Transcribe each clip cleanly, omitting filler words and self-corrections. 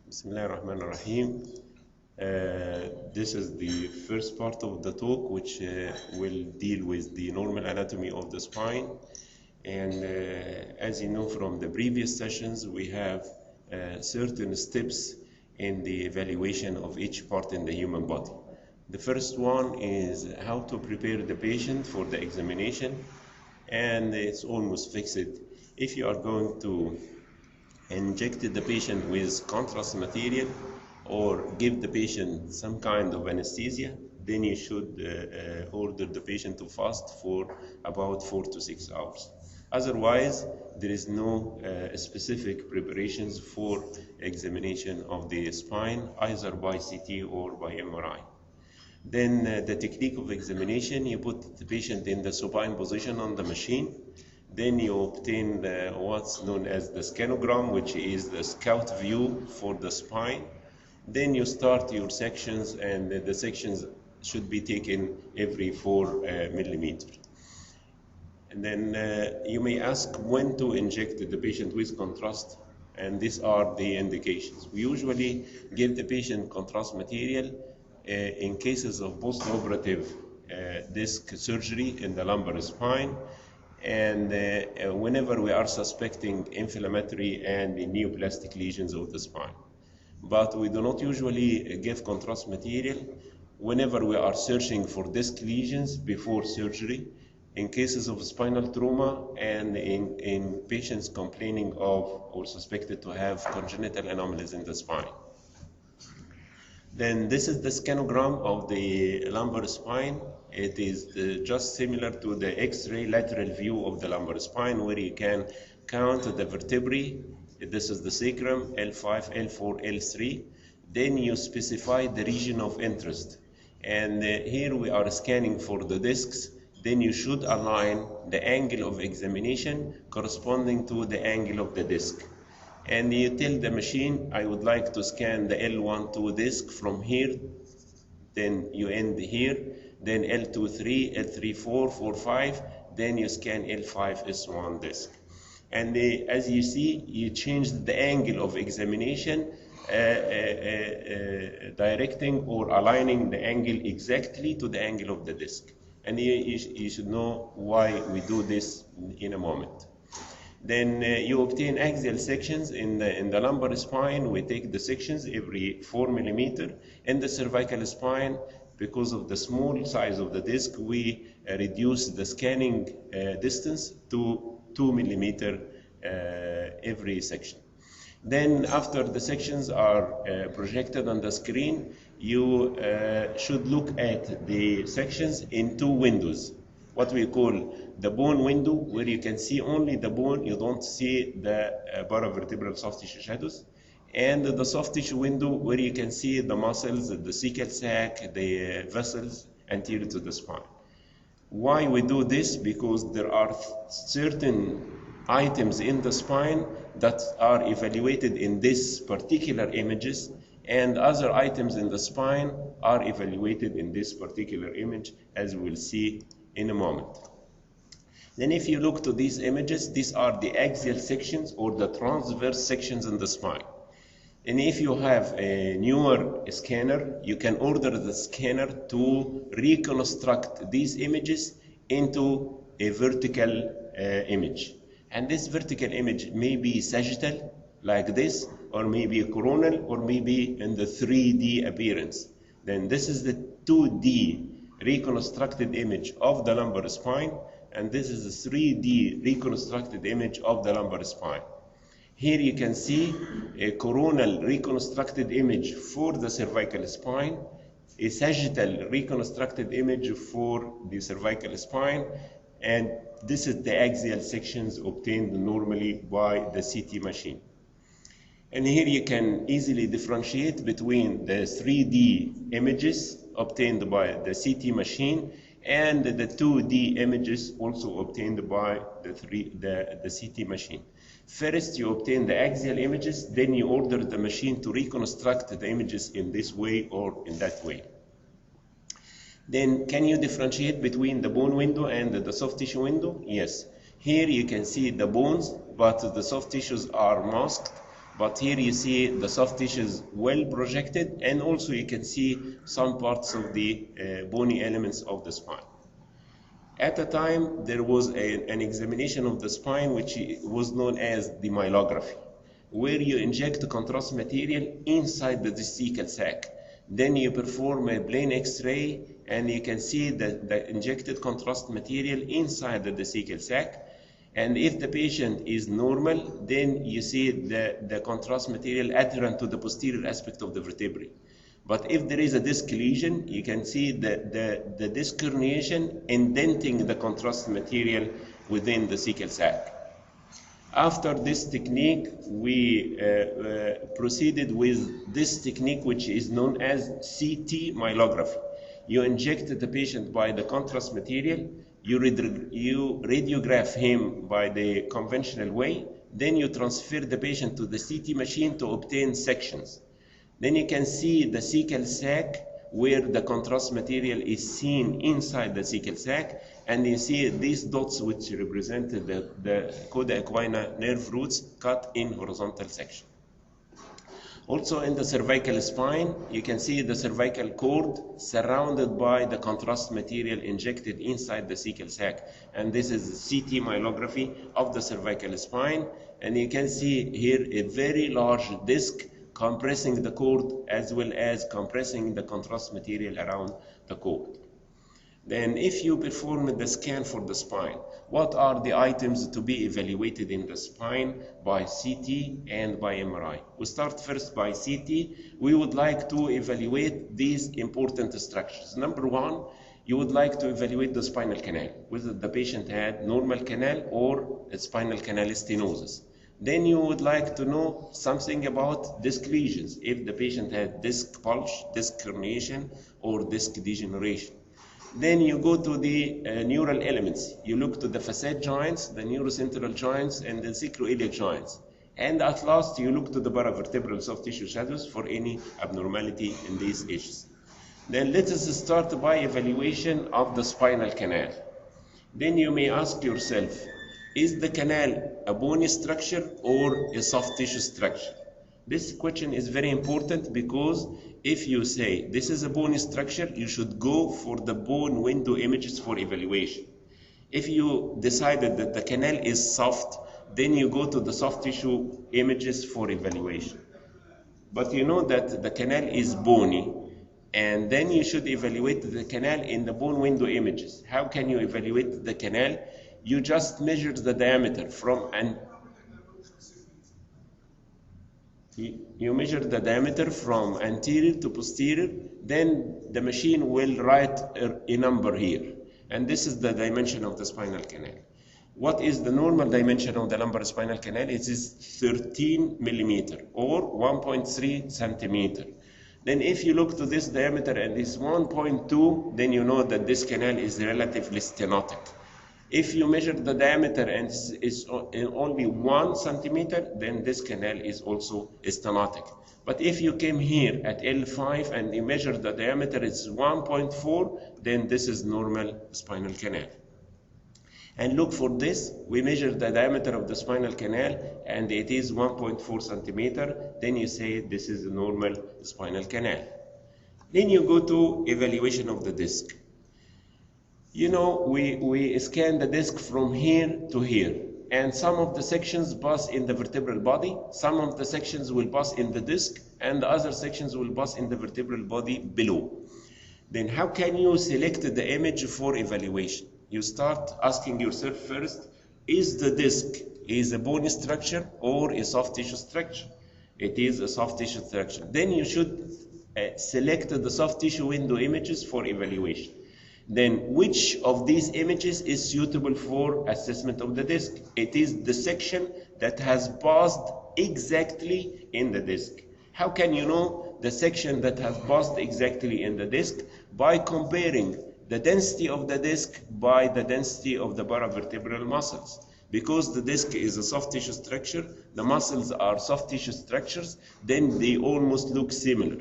Bismillah ar-Rahman ar-Rahim. This is the first part of the talk, which will deal with the normal anatomy of the spine. And as you know from the previous sessions, we have certain steps in the evaluation of each part in the human body. The first one is how to prepare the patient for the examination, and it's almost fixed. If you are going to inject the patient with contrast material or give the patient some kind of anesthesia, then you should order the patient to fast for about 4 to 6 hours. Otherwise, there is no specific preparations for examination of the spine, either by CT or by MRI. Then the technique of examination, you put the patient in the supine position on the machine. Then you obtain what's known as the scanogram, which is the scout view for the spine. Then you start your sections, and the sections should be taken every 4 millimeters. And then you may ask when to inject the patient with contrast, and these are the indications. We usually give the patient contrast material in cases of postoperative disc surgery in the lumbar spine, and whenever we are suspecting inflammatory and neoplastic lesions of the spine. But we do not usually give contrast material whenever we are searching for disc lesions before surgery, in cases of spinal trauma, and in patients complaining of or suspected to have congenital anomalies in the spine. Then this is the scanogram of the lumbar spine. It is just similar to the X-ray lateral view of the lumbar spine, where you can count the vertebrae. This is the sacrum, L5, L4, L3. Then you specify the region of interest. And here we are scanning for the discs. Then you should align the angle of examination corresponding to the angle of the disc. And you tell the machine, I would like to scan the L12 disc from here, then you end here, then L23, L34, 45, then you scan L5S1 disc. And as you see, you change the angle of examination, directing or aligning the angle exactly to the angle of the disc. And you should know why we do this in a moment. Then you obtain axial sections in the lumbar spine. We take the sections every 4 millimeters. In the cervical spine, because of the small size of the disc, we reduce the scanning distance to 2 millimeters every section. Then after the sections are projected on the screen, you should look at the sections in 2 windows. What we call the bone window, where you can see only the bone, you don't see the paravertebral soft tissue shadows, and the soft tissue window, where you can see the muscles, the cecal sac, the vessels anterior to the spine. Why we do this? Because there are certain items in the spine that are evaluated in this particular images, and other items in the spine are evaluated in this particular image, as we'll see in a moment. Then if you look to these images, these are the axial sections or the transverse sections in the spine. And if you have a newer scanner, you can order the scanner to reconstruct these images into a vertical image. And this vertical image may be sagittal, like this, or maybe coronal, or maybe in the 3D appearance. Then this is the 2D reconstructed image of the lumbar spine, and this is a 3D reconstructed image of the lumbar spine. Here you can see a coronal reconstructed image for the cervical spine, a sagittal reconstructed image for the cervical spine, and this is the axial sections obtained normally by the CT machine. And here you can easily differentiate between the 3D images obtained by the CT machine and the 2D images also obtained by the CT machine. First, you obtain the axial images, then you order the machine to reconstruct the images in this way or in that way. Then, can you differentiate between the bone window and the soft tissue window? Yes. Here you can see the bones, but the soft tissues are masked. But here you see the soft tissues well projected, and also you can see some parts of the bony elements of the spine. At the time, there was an examination of the spine which was known as the myelography, where you inject contrast material inside the vesical sac. Then you perform a plain X-ray, and you can see the injected contrast material inside the vesical sac. And if the patient is normal, then you see the contrast material adherent to the posterior aspect of the vertebrae. But if there is a disc lesion, you can see the disc herniation indenting the contrast material within the cecal sac. After this technique, we proceeded with this technique, which is known as CT myelography. You inject the patient by the contrast material, you radiograph him by the conventional way, then you transfer the patient to the CT machine to obtain sections. Then you can see the cecal sac where the contrast material is seen inside the cecal sac, and you see these dots which represent the cauda equina nerve roots cut in horizontal section. Also in the cervical spine, you can see the cervical cord surrounded by the contrast material injected inside the cecal sac. And this is CT myelography of the cervical spine. And you can see here a very large disc compressing the cord as well as compressing the contrast material around the cord. Then if you perform the scan for the spine, what are the items to be evaluated in the spine by CT and by MRI? We start first by CT. We would like to evaluate these important structures. Number one, you would like to evaluate the spinal canal, whether the patient had normal canal or a spinal canal stenosis. Then you would like to know something about disc lesions, if the patient had disc bulge, disc herniation, or disc degeneration. Then you go to the neural elements. You look to the facet joints, the neurocentral joints, and the sacroiliac joints. And at last, you look to the paravertebral soft tissue shadows for any abnormality in these issues. Then let us start by evaluation of the spinal canal. Then you may ask yourself, is the canal a bony structure or a soft tissue structure? This question is very important because if you say this is a bony structure, you should go for the bone window images for evaluation. If you decided that the canal is soft, then you go to the soft tissue images for evaluation. But you know that the canal is bony, and then you should evaluate the canal in the bone window images. How can you evaluate the canal? You just measure the diameter from an You measure the diameter from anterior to posterior, then the machine will write a number here. And this is the dimension of the spinal canal. What is the normal dimension of the lumbar spinal canal? It is 13 millimeter or 1.3 centimeter. Then if you look to this diameter and it's 1.2, then you know that this canal is relatively stenotic. If you measure the diameter and it's only 1 centimeter, then this canal is also stenotic. But if you came here at L5 and you measure the diameter, it's 1.4, then this is normal spinal canal. And look for this, we measure the diameter of the spinal canal and it is 1.4 centimeter, then you say this is a normal spinal canal. Then you go to evaluation of the disc. You know, we scan the disc from here to here, and some of the sections pass in the vertebral body, some of the sections will pass in the disc, and the other sections will pass in the vertebral body below. Then how can you select the image for evaluation? You start asking yourself first, is the disc a bony structure or a soft tissue structure? It is a soft tissue structure. Then you should select the soft tissue window images for evaluation. Then which of these images is suitable for assessment of the disc? It is the section that has passed exactly in the disc. How can you know the section that has passed exactly in the disc? By comparing the density of the disc by the density of the paravertebral muscles. Because the disc is a soft tissue structure, the muscles are soft tissue structures, then they almost look similar.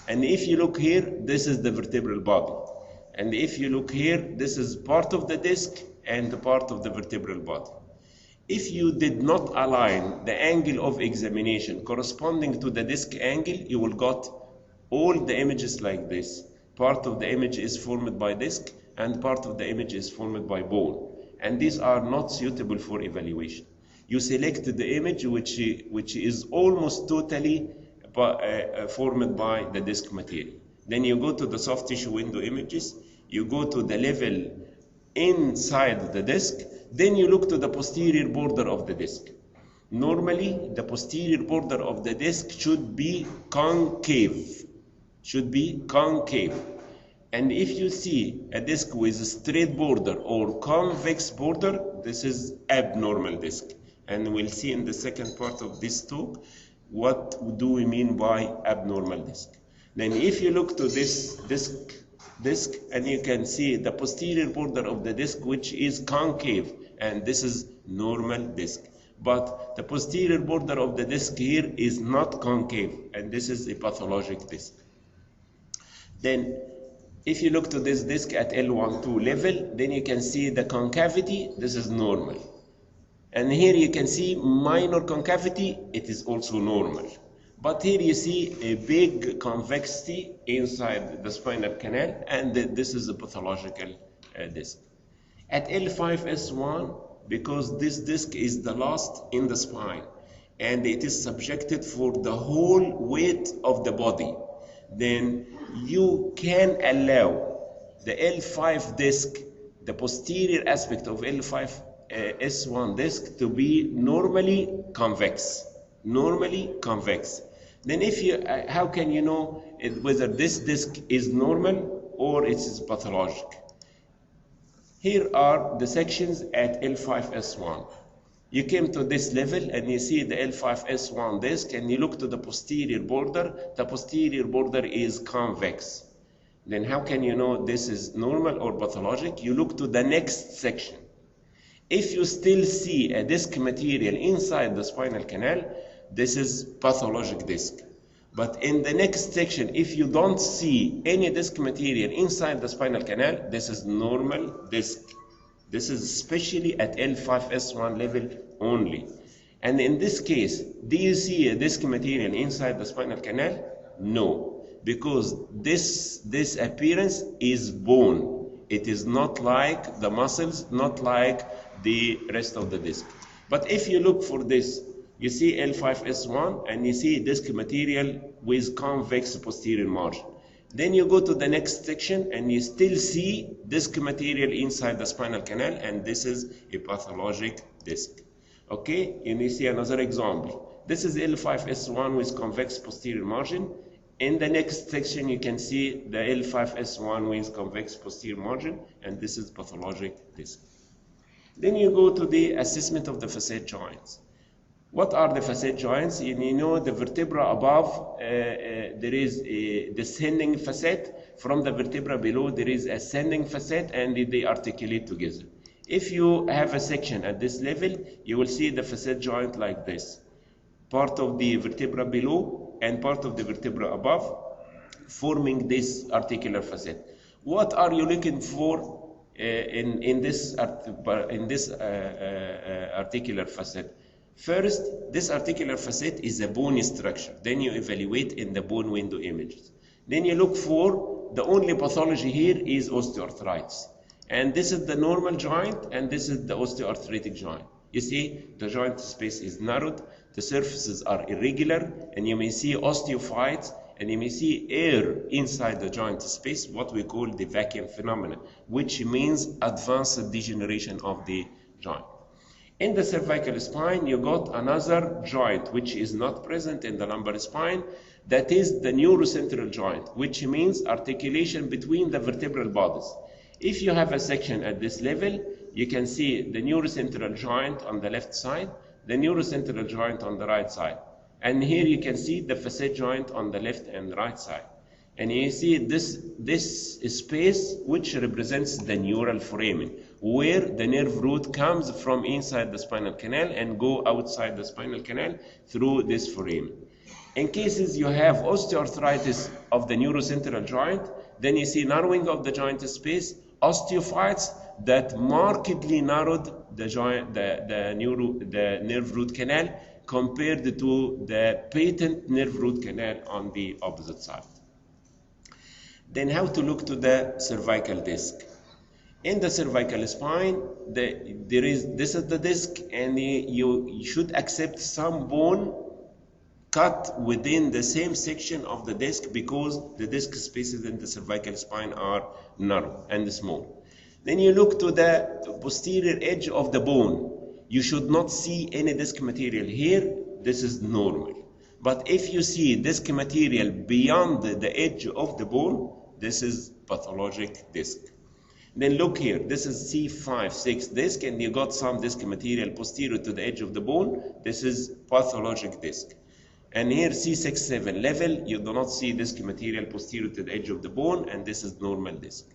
And if you look here, this is the vertebral body. And if you look here, this is part of the disc and part of the vertebral body. If you did not align the angle of examination corresponding to the disc angle, you will got all the images like this. Part of the image is formed by disc and part of the image is formed by bone. And these are not suitable for evaluation. You select the image which is almost totally formed by the disc material. Then you go to the soft tissue window images, you go to the level inside the disc, then you look to the posterior border of the disc. Normally, the posterior border of the disc should be concave. And if you see a disc with a straight border or convex border, this is abnormal disc. And we'll see in the second part of this talk what do we mean by abnormal disc. Then if you look to this disc and you can see the posterior border of the disc which is concave, and this is normal disc. But the posterior border of the disc here is not concave, and this is a pathologic disc. Then if you look to this disc at L12 level, then you can see the concavity, this is normal. And here you can see minor concavity, it is also normal. But here you see a big convexity inside the spinal canal, and this is a pathological disc. At L5S1, because this disc is the last in the spine, and it is subjected for the whole weight of the body, then you can allow the L5 disc, the posterior aspect of L5S1 disc, to be normally convex. Then if you, how can you know whether this disc is normal or it is pathologic? Here are the sections at L5S1. You came to this level and you see the L5S1 disc and you look to the posterior border. The posterior border is convex. Then how can you know this is normal or pathologic? You look to the next section. If you still see a disc material inside the spinal canal, this is pathologic disc. But in the next section, if you don't see any disc material inside the spinal canal, this is normal disc. This is especially at L5S1 level only. And in this case, do you see a disc material inside the spinal canal? No, because this appearance is bone. It is not like the muscles, not like the rest of the disc. But if you look for this, you see L5S1 and you see disc material with convex posterior margin. Then you go to the next section and you still see disc material inside the spinal canal, and this is a pathologic disc. Okay, and you see another example. This is L5S1 with convex posterior margin. In the next section you can see the L5S1 with convex posterior margin, and this is pathologic disc. Then you go to the assessment of the facet joints. What are the facet joints? You know the vertebra above, there is a descending facet. From the vertebra below, there is ascending facet, and they articulate together. If you have a section at this level, you will see the facet joint like this. Part of the vertebra below and part of the vertebra above forming this articular facet. What are you looking for in this articular facet? First, this articular facet is a bony structure. Then you evaluate in the bone window images. Then you look for, the only pathology here is osteoarthritis. And this is the normal joint, and this is the osteoarthritic joint. You see, the joint space is narrowed, the surfaces are irregular, and you may see osteophytes, and you may see air inside the joint space, what we call the vacuum phenomenon, which means advanced degeneration of the joint. In the cervical spine, you got another joint which is not present in the lumbar spine. That is the neurocentral joint, which means articulation between the vertebral bodies. If you have a section at this level, you can see the neurocentral joint on the left side, the neurocentral joint on the right side. And here you can see the facet joint on the left and right side. And you see this space which represents the neural foramen, where the nerve root comes from inside the spinal canal and go outside the spinal canal through this foramen. In cases you have osteoarthritis of the neurocentral joint, then you see narrowing of the joint space, osteophytes that markedly narrowed the joint, the nerve root canal compared to the patent nerve root canal on the opposite side. Then how to look to the cervical disc. In the cervical spine, this is the disc, and you should accept some bone cut within the same section of the disc because the disc spaces in the cervical spine are narrow and small. Then you look to the posterior edge of the bone. You should not see any disc material here. This is normal. But if you see disc material beyond the edge of the bone, this is pathologic disc. Then look here, this is C5, 6 disc, and you got some disc material posterior to the edge of the bone. This is pathologic disc. And here C6, 7 level, you do not see disc material posterior to the edge of the bone, and this is normal disc.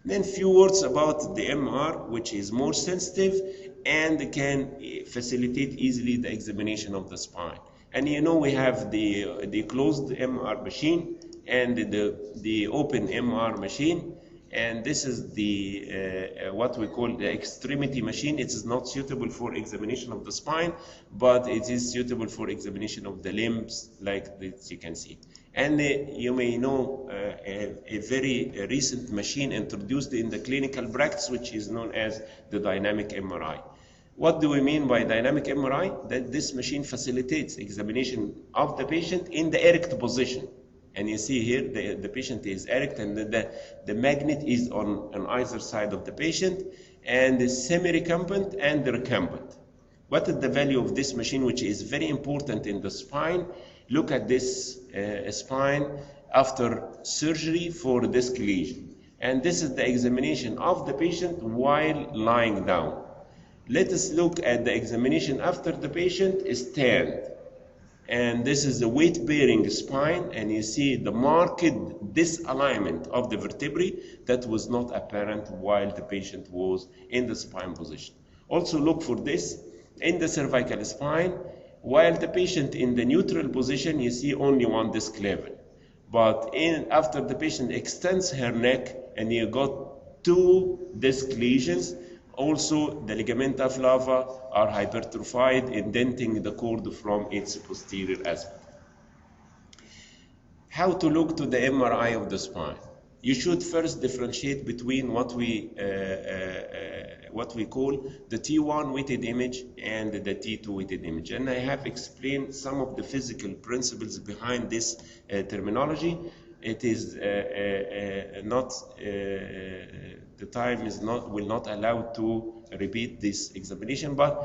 Then few words about the MR, which is more sensitive and can facilitate easily the examination of the spine. And you know we have the closed MR machine and the open MR machine. And this is the what we call the extremity machine. It is not suitable for examination of the spine, but it is suitable for examination of the limbs, like this you can see. And you may know a very recent machine introduced in the clinical practice, which is known as the dynamic MRI. What do we mean by dynamic MRI? That this machine facilitates examination of the patient in the erect position. And you see here the patient is erect, and the magnet is on either side of the patient, and the semi-recumbent and the recumbent. What is the value of this machine, which is very important in the spine? Look at this spine after surgery for disc lesion. And this is the examination of the patient while lying down. Let us look at the examination after the patient is stand. And this is the weight-bearing spine, and you see the marked disalignment of the vertebrae that was not apparent while the patient was in the spine position. Also look for this in the cervical spine. While the patient in the neutral position, you see only one disc level. But after the patient extends her neck, and you got 2 disc lesions. Also, the ligamenta flava are hypertrophied, indenting the cord from its posterior aspect. How to look to the MRI of the spine? You should first differentiate between what we call the T1 weighted image and the T2 weighted image. And I have explained some of the physical principles behind this terminology. It is the time will not allow to repeat this explanation, but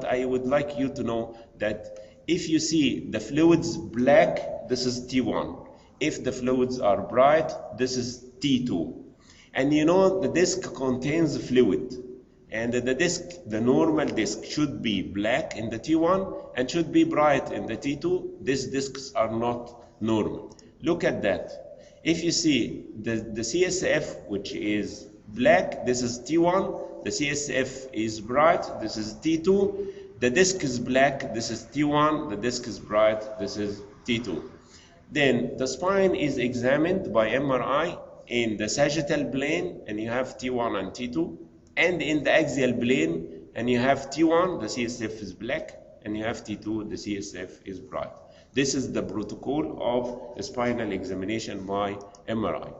I would like you to know that if you see the fluids black, this is T1. If the fluids are bright, this is T2. And you know the disc contains fluid, and the normal disc should be black in the T1 and should be bright in the T2. These discs are not normal. Look at that. If you see the CSF, which is black, this is T1. The CSF is bright, this is T2. The disc is black, this is T1. The disc is bright, this is T2. Then the spine is examined by MRI in the sagittal plane, and you have T1 and T2. And in the axial plane, and you have T1, the CSF is black, and you have T2, the CSF is bright. This is the protocol of a spinal examination by MRI.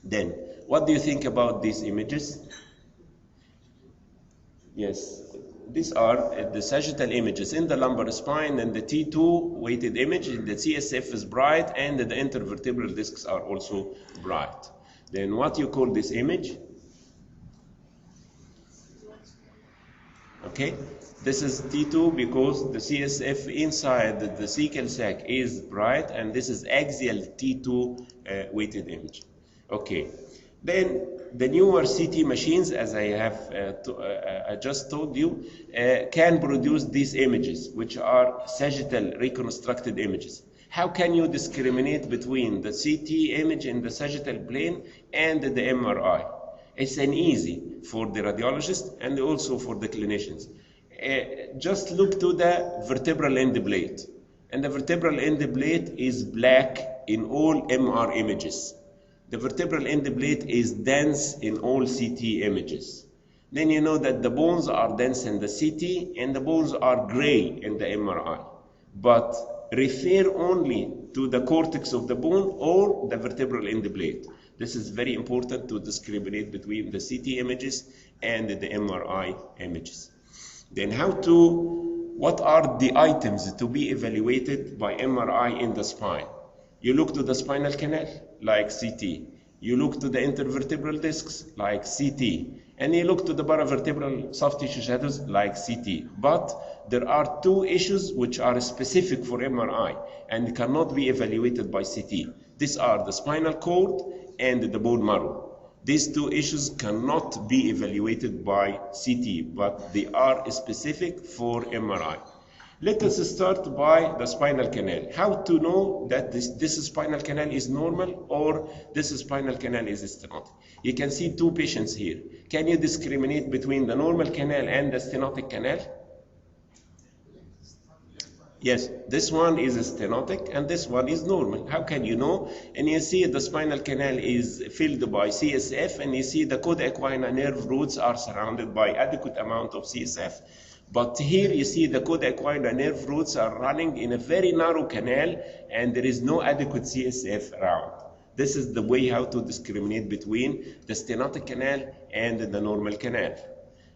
Then, what do you think about these images? Yes, these are the sagittal images in the lumbar spine, and the T2 weighted image. The CSF is bright, and the intervertebral discs are also bright. Then, what you call this image? Okay. This is T2 because the CSF inside the cecal sac is bright, and this is axial T2 weighted image. Okay. Then the newer CT machines, as I have I just told you, can produce these images, which are sagittal reconstructed images. How can you discriminate between the CT image in the sagittal plane and the MRI? It's an easy for the radiologist and also for the clinicians. Just look to the vertebral end plate, and the vertebral end plate is black in all MR images. The vertebral end plate is dense in all CT images. Then you know that the bones are dense in the CT and the bones are gray in the MRI. But refer only to the cortex of the bone or the vertebral end plate. This is very important to discriminate between the CT images and the MRI images. Then what are the items to be evaluated by MRI in the spine? You look to the spinal canal, like CT. You look to the intervertebral discs, like CT. And you look to the paravertebral soft tissue shadows, like CT. But there are two issues which are specific for MRI and cannot be evaluated by CT. These are the spinal cord and the bone marrow. These two issues cannot be evaluated by CT, but they are specific for MRI. Let us start by the spinal canal. How to know that this spinal canal is normal or this spinal canal is stenotic? You can see two patients here. Can you discriminate between the normal canal and the stenotic canal? Yes, this one is stenotic and this one is normal. How can you know? And you see the spinal canal is filled by CSF, and you see the coda equina nerve roots are surrounded by adequate amount of CSF. But here you see the coda equina nerve roots are running in a very narrow canal and there is no adequate CSF around. This is the way how to discriminate between the stenotic canal and the normal canal.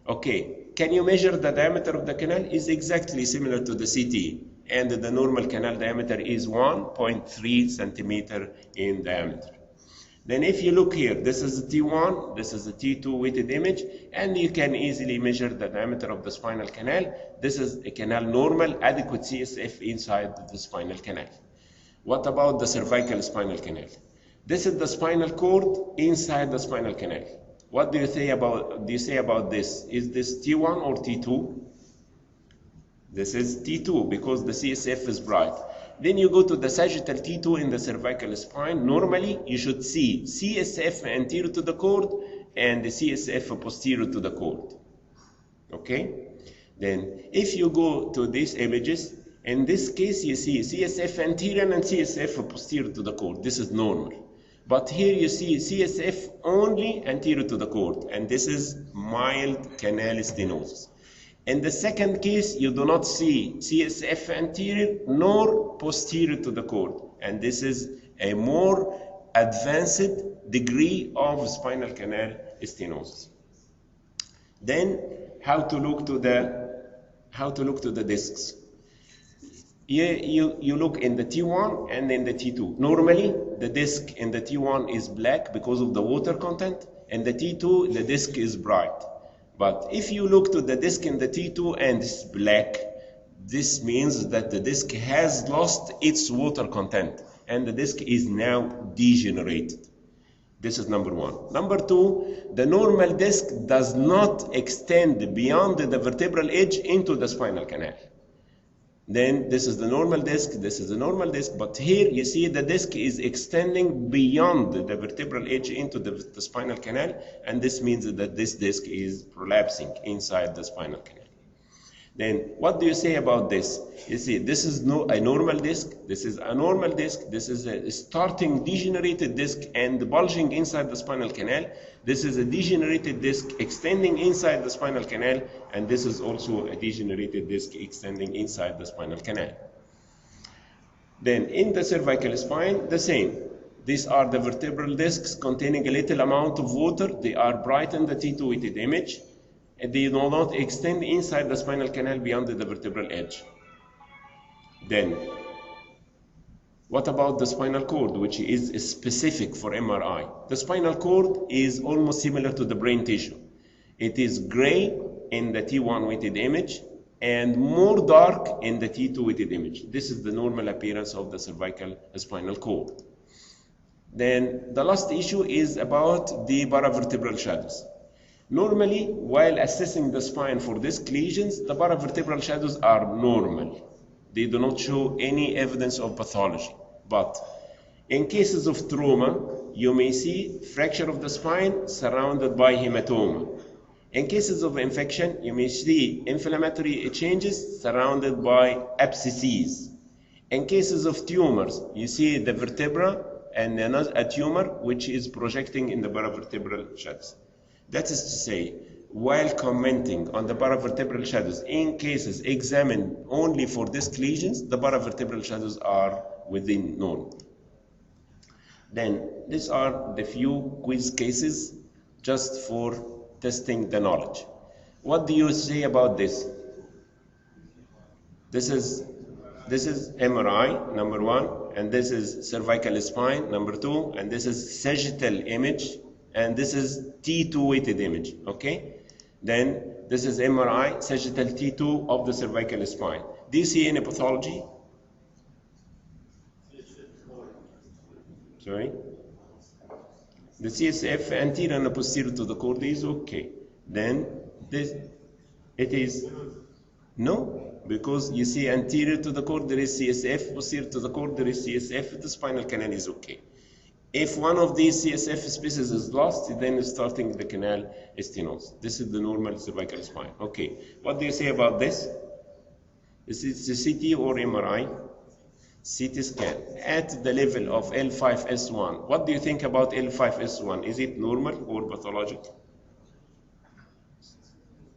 Okay, can you measure the diameter of the canal? Is exactly similar to the CT, and the normal canal diameter is 1.3 centimeter in diameter. Then if you look here, this is a T1, this is a T2 weighted image, and you can easily measure the diameter of the spinal canal. This is a canal normal, adequate CSF inside the spinal canal. What about the cervical spinal canal? This is the spinal cord inside the spinal canal. What do you say about this? Is this T1 or T2? This is T2 because the CSF is bright. Then you go to the sagittal T2 in the cervical spine. Normally, you should see CSF anterior to the cord and the CSF posterior to the cord. Okay? Then, if you go to these images, in this case, you see CSF anterior and CSF posterior to the cord. This is normal. But here you see CSF only anterior to the cord, and this is mild canal stenosis. In the second case, you do not see CSF anterior nor posterior to the cord, and this is a more advanced degree of spinal canal stenosis. Then, how to look to the discs? You look in the T1 and in the T2. Normally, the disc in the T1 is black because of the water content, and the T2, the disc is bright. But if you look to the disc in the T2 and it's black, this means that the disc has lost its water content and the disc is now degenerated. This is number one. Number two, the normal disc does not extend beyond the vertebral edge into the spinal canal. Then this is the normal disc, this is the normal disc, but here you see the disc is extending beyond the vertebral edge into the spinal canal, and this means that this disc is prolapsing inside the spinal canal. Then what do you say about this? You see, this is a normal disc, this is a normal disc, this is a starting degenerated disc and bulging inside the spinal canal. This is a degenerated disc extending inside the spinal canal, and this is also a degenerated disc extending inside the spinal canal. Then in the cervical spine, the same. These are the vertebral discs containing a little amount of water. They are bright in the T2 weighted image, and they do not extend inside the spinal canal beyond the vertebral edge. Then, what about the spinal cord, which is specific for MRI? The spinal cord is almost similar to the brain tissue. It is gray in the T1 weighted image and more dark in the T2 weighted image. This is the normal appearance of the cervical spinal cord. Then the last issue is about the paravertebral shadows. Normally, while assessing the spine for disc lesions, the paravertebral shadows are normal. They do not show any evidence of pathology. But in cases of trauma, you may see fracture of the spine surrounded by hematoma. In cases of infection, you may see inflammatory changes surrounded by abscesses. In cases of tumors, you see the vertebra and a tumor which is projecting in the paravertebral shadows. That is to say, while commenting on the paravertebral shadows in cases examined only for disc lesions, the paravertebral shadows are within normal. Then these are the few quiz cases just for testing the knowledge. What do you say about this? This is MRI, number one, and this is cervical spine, number two, and this is sagittal image, and this is T2 weighted image, okay? Then this is MRI, sagittal T2 of the cervical spine. Do you see any pathology? Sorry? The CSF anterior and posterior to the cord is okay. Then this, it is, no, because you see anterior to the cord there is CSF, posterior to the cord there is CSF, the spinal canal is okay. If one of these CSF spaces is lost, then starting the canal stenosis. This is the normal cervical spine. Okay, what do you say about this? Is it CT or MRI? CT scan at the level of L5S1. What do you think about L5S1? Is it normal or pathologic?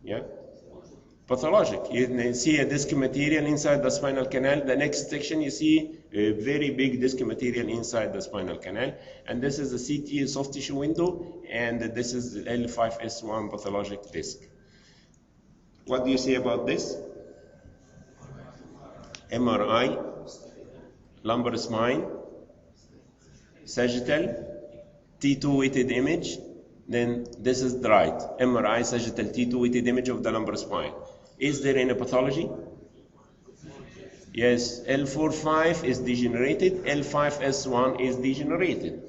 Yeah? Pathologic. You see a disc material inside the spinal canal. The next section you see a very big disc material inside the spinal canal. And this is the CT soft tissue window, and this is the L5S1 pathologic disc. What do you say about this? MRI, lumbar spine, sagittal, T2 weighted image. Then this is the right, MRI, sagittal, T2 weighted image of the lumbar spine. Is there any pathology? Yes, L4-5 is degenerated, L5S1 is degenerated.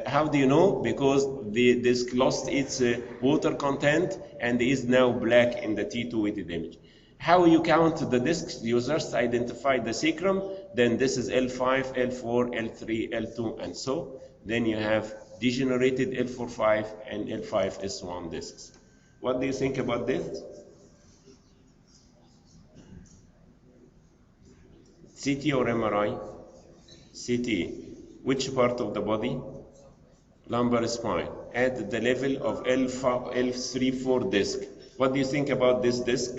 How do you know? Because the disc lost its water content and is now black in the T2 weighted image. How you count the discs? You just identify the sacrum, then this is L5, L4, L3, L2, and so. Then you have degenerated L4-5 and L5S1 discs. What do you think about this? CT or MRI? CT. Which part of the body? Lumbar spine. At the level of L3-4 disc. What do you think about this disc?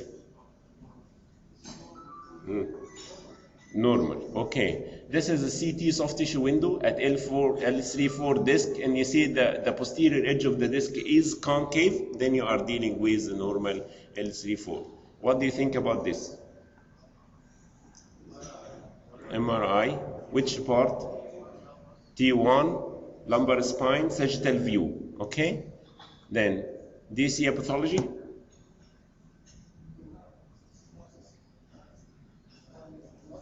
Normal. Okay. This is a CT soft tissue window at L3-4 disc, and you see the posterior edge of the disc is concave. Then you are dealing with the normal L3-4. What do you think about this? MRI. Which part? T1, lumbar spine, sagittal view. Okay? Then, do you see a pathology?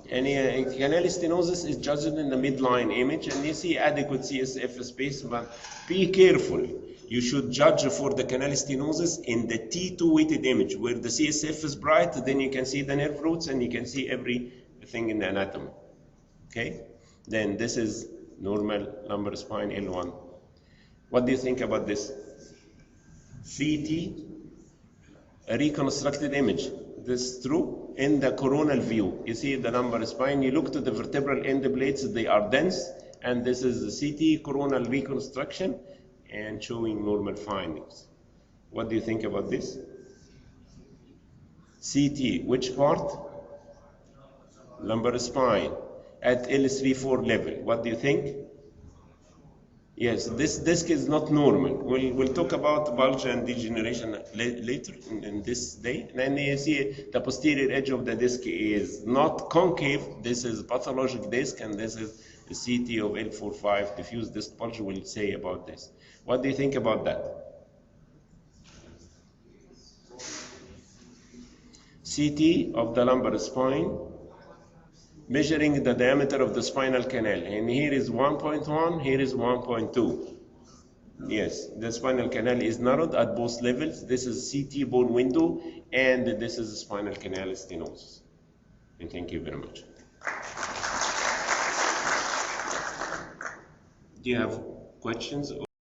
And canal stenosis is judged in the midline image, and you see adequate CSF space, but be careful. You should judge for the canal stenosis in the T2 weighted image, where the CSF is bright, then you can see the nerve roots and you can see everything in the anatomy. Okay? Then this is normal lumbar spine L1. What do you think about this? CT, a reconstructed image. This is true. In the coronal view, you see the lumbar spine, you look to the vertebral end plates, they are dense, and this is the CT coronal reconstruction and showing normal findings. What do you think about this? CT, which part? Lumbar spine at L3-4 level. What do you think? Yes, this disc is not normal. We'll talk about bulge and degeneration later in this day. And then you see the posterior edge of the disc is not concave. This is pathologic disc, and this is the CT of L4-5 diffuse disc bulge. Will say about this. What do you think about that? CT of the lumbar spine, measuring the diameter of the spinal canal, and here is 1.1, here is 1.2. Yes, the spinal canal is narrowed at both levels. This is CT bone window, and this is spinal canal stenosis. And thank you very much. Do you have questions?